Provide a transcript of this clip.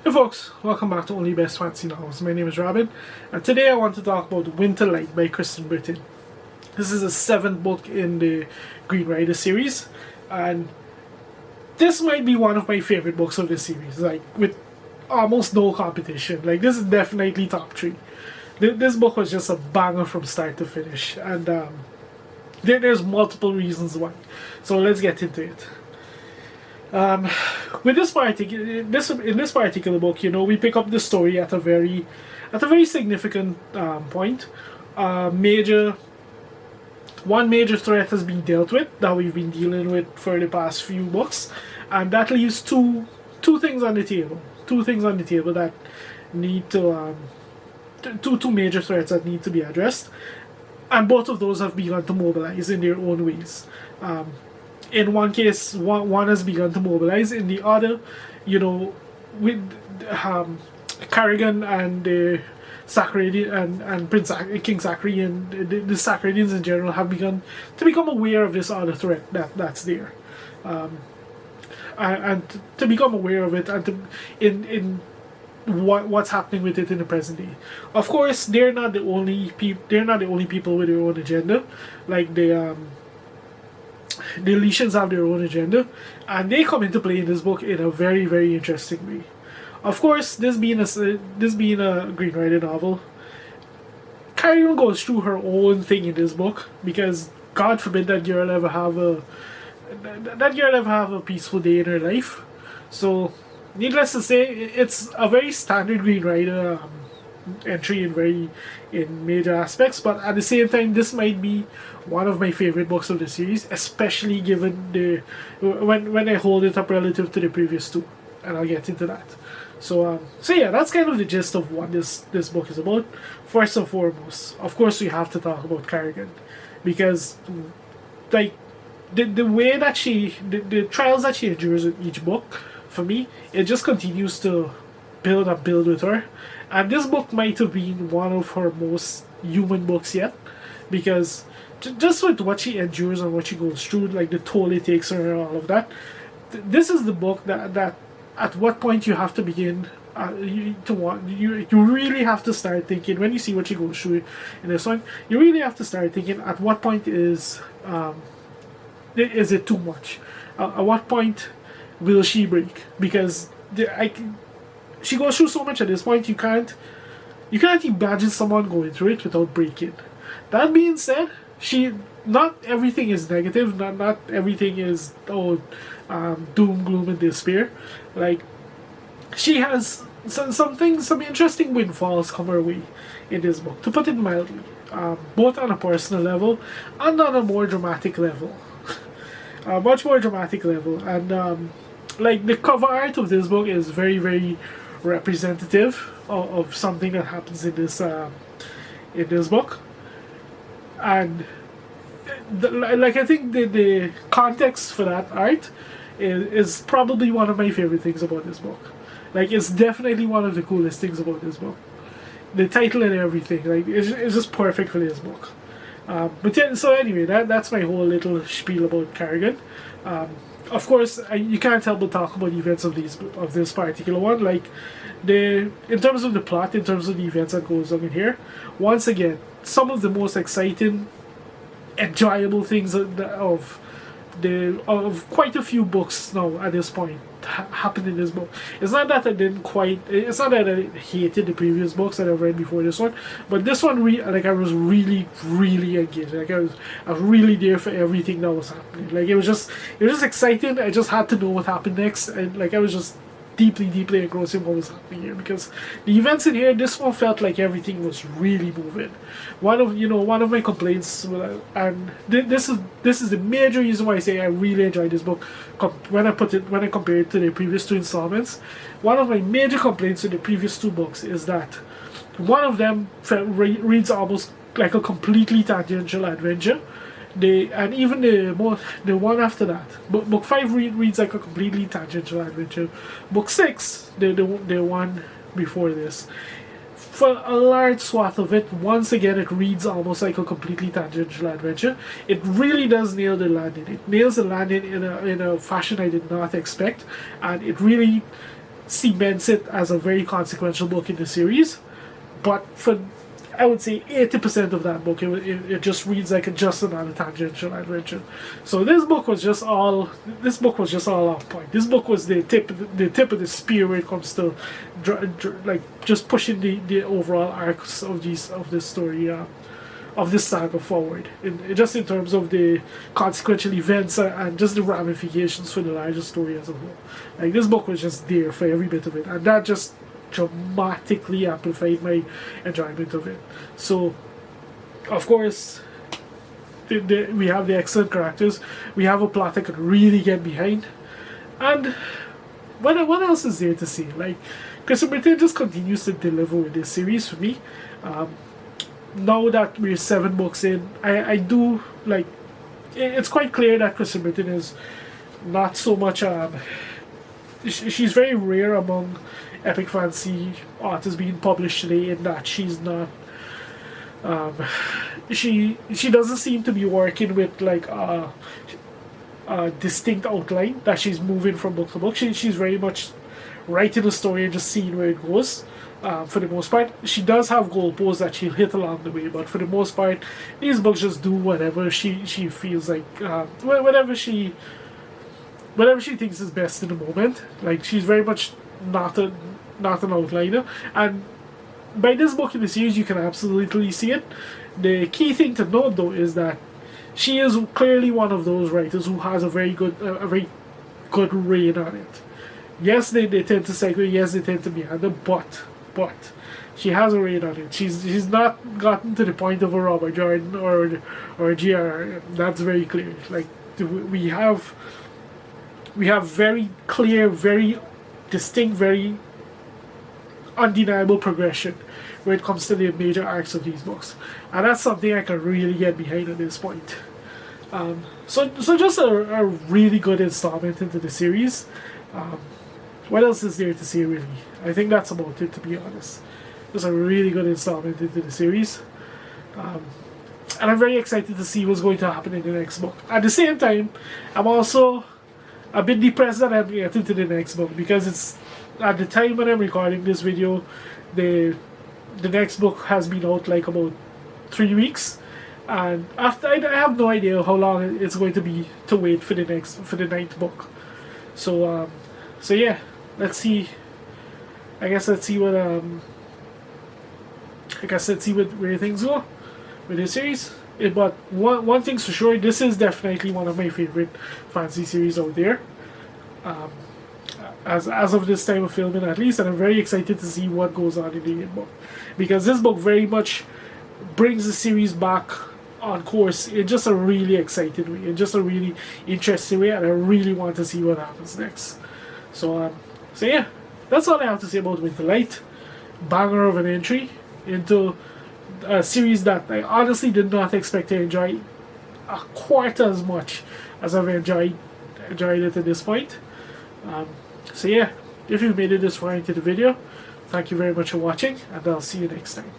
Hey folks, welcome back to Only Best Fantasy Novels. My name is Robin, and today I want to talk about Winterlight by Kristen. This is the 7th book in the Green Rider series, and this might be one of my favorite books of the series, like with almost no competition. Like, this is definitely top 3. This book was just a banger from start to finish, and there's multiple reasons why. So let's get into it. With this particular book, we pick up the story at a very significant point. One major threat has been dealt with that we've been dealing with for the past few books, and that leaves two things on the table. Two things on the table that need to two major threats that need to be addressed, and both of those have begun to mobilize in their own ways. In one case, one has begun to mobilize. In the other, with Carrigan and the Sacradian and King Sacri and the Sacradians in general have begun to become aware of this other threat that's there, and to become aware of it and to in what's happening with it in the present day. Of course, they're not the only people with their own agenda. Like the Elysians have their own agenda, and they come into play in this book in a very, very interesting way. Of course, this being a Green Rider novel, Carrigan goes through her own thing in this book, because God forbid that girl ever have a peaceful day in her life. So, needless to say, it's a very standard Green Rider entry in major aspects, but at the same time, this might be one of my favorite books of the series, especially given when I hold it up relative to the previous two, and I'll get into that. So yeah, that's kind of the gist of what this book is about. First and foremost, of course, we have to talk about Carrigan, because like the way that the trials that she endures in each book, for me, it just continues to build with her. And this book might have been one of her most human books yet, because just with what she endures and what she goes through, like the toll it takes her and all of that, this is the book that at what point you have to begin you really have to start thinking, when you see what she goes through in this one, you really have to start thinking, at what point is it too much? At what point will she break? Because she goes through so much at this point, you can't imagine someone going through it without breaking. That being said, not everything is negative, not everything is doom, gloom, and despair. Like, she has some interesting windfalls come her way in this book, to put it mildly, both on a personal level and on a more dramatic level. A much more dramatic level. And like, the cover art of this book is very, very representative of something that happens in this book. And I think the context for that art is probably one of my favorite things about this book. Like, it's definitely one of the coolest things about this book. The title and everything, like, it's just perfect for this book. But yeah, so anyway, that's my whole little spiel about Carrigan. Of course, you can't help but talk about the events of this particular one. Like, in terms of the plot, in terms of the events that goes on in here, once again, some of the most exciting, enjoyable things of quite a few books now at this point happened in this book. It's not that I hated the previous books that I've read before this one, but this one, I was really, really engaged. Like, I was really there for everything that was happening. Like, it was just exciting. I just had to know what happened next, and like, I was just deeply, deeply engrossed in what was happening here, because the events in here, this one felt like everything was really moving. One of my complaints, and this is the major reason why I say I really enjoyed this book when I compare it to the previous 2 installments. One of my major complaints with the previous 2 books is that one of them reads almost like a completely tangential adventure. And even the one after that, book 5 reads like a completely tangential adventure. Book 6, the one before this, for a large swath of it, once again, it reads almost like a completely tangential adventure. It really does nail the landing. It nails the landing in a fashion I did not expect, and it really cements it as a very consequential book in the series. But for, I would say, 80% of that book, it just reads like just another tangential adventure. So this book was just all off point. This book was the tip of the spear when it comes to like just pushing the overall arcs of this story, of this saga forward, just in terms of the consequential events and just the ramifications for the larger story as a whole. Like, this book was just there for every bit of it, and that just dramatically amplified my enjoyment of it. So, of course, we have the excellent characters, we have a plot I could really get behind, and what else is there to say? Like, Kristen just continues to deliver with this series for me. Now that we're 7 books in, I do like. It's quite clear that Kristen is not so much. She's very rare among epic fantasy authors being published today, in that she's not. She doesn't seem to be working with like a distinct outline that she's moving from book to book. She's very much writing a story and just seeing where it goes. For the most part, she does have goalposts that she'll hit along the way, but for the most part, these books just do whatever she feels like, whatever she thinks is best in the moment. Like, she's very much not an outliner, and by this book in the series, you can absolutely see it. The key thing to note, though, is that she is clearly one of those writers who has a very good rein on it. Yes, they tend to segue. Yes, they tend to meander, but she has a rein on it. She's not gotten to the point of a Robert Jordan or a G.R.R. That's very clear. Like, we have very clear, very distinct, very undeniable progression when it comes to the major arcs of these books, and that's something I can really get behind at this point. So just a really good installment into the series. What else is there to say, really? I think that's about it, to be honest. Just a really good installment into the series. And I'm very excited to see what's going to happen in the next book. At the same time, I'm also a bit depressed that I'm getting to the next book, because it's at the time when I'm recording this video, the next book has been out like about 3 weeks, and after I have no idea how long it's going to be to wait for the 9th book. So yeah, let's see. I guess let's see where things go with this series. But one thing's for sure, this is definitely one of my favorite fantasy series out there. As of this time of filming, at least, and I'm very excited to see what goes on in the 8th book, because this book very much brings the series back on course in just a really exciting way, in just a really interesting way, and I really want to see what happens next. So yeah, that's all I have to say about Winterlight. Banger of an entry into a series that I honestly did not expect to enjoy a quarter as much as I've enjoyed it at this point. So yeah, if you've made it this far into the video, thank you very much for watching, and I'll see you next time.